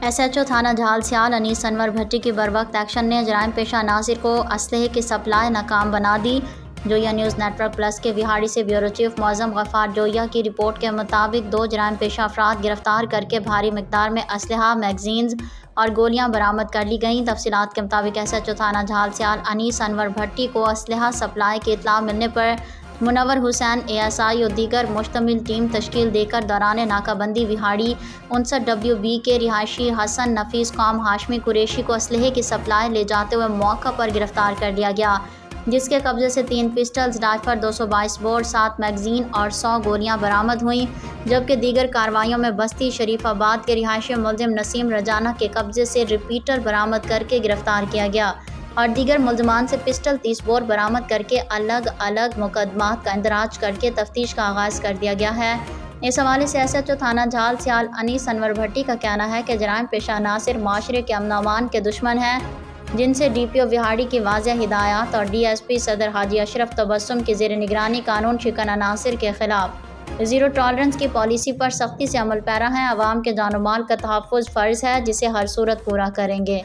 S H O تھانہ جھال سیال انیس انور بھٹی کی بروقت ایکشن نے جرائم پیشہ عناصر کو اسلحے کی سپلائی ناکام بنا دی۔ جویا نیوز نیٹ ورک پلس کے وہاڑی سے بیورو چیف معظم غفار جویا کی رپورٹ کے مطابق 2 جرائم پیشہ افراد گرفتار کر کے بھاری مقدار میں اسلحہ، میگزینز اور گولیاں برآمد کر لی گئیں۔ تفصیلات کے مطابق ایس ایچ او تھانہ جھال سیال انیس انور بھٹی کو اسلحہ سپلائی کی اطلاع ملنے پر منور حسین اے ایس آئی اور دیگر مشتمل ٹیم تشکیل دے کر دوران ناکہ بندی وہاڑی 59WB کے رہائشی حسن نفیس قوم ہاشمی قریشی کو اسلحے کی سپلائی لے جاتے ہوئے موقع پر گرفتار کر لیا گیا، جس کے قبضے سے 3 پسٹلز، رائفل، 222 بور، 7 میگزین اور 100 گولیاں برآمد ہوئیں، جبکہ دیگر کارروائیوں میں بستی شریف آباد کے رہائشی ملزم نسیم رجانہ کے قبضے سے ریپیٹر برآمد کر کے گرفتار کیا گیا اور دیگر ملزمان سے پسٹل 30 بور برآمد کر کے الگ الگ مقدمات کا اندراج کر کے تفتیش کا آغاز کر دیا گیا ہے۔ اس حوالے سے ایس ایچ او تھانہ جھال سیال انیس انور بھٹی کا کہنا ہے کہ جرائم پیشہ عناصر معاشرے کے امن و امان کے دشمن ہیں، جن سے ڈی پی او وہاڑی کی واضح ہدایات اور ڈی ایس پی صدر حاجی اشرف تبسم کی زیر نگرانی قانون شکن عناصر کے خلاف زیرو ٹالرنس کی پالیسی پر سختی سے عمل پیرا ہیں۔ عوام کے جان و مال کا تحفظ فرض ہے، جسے ہر صورت پورا کریں گے۔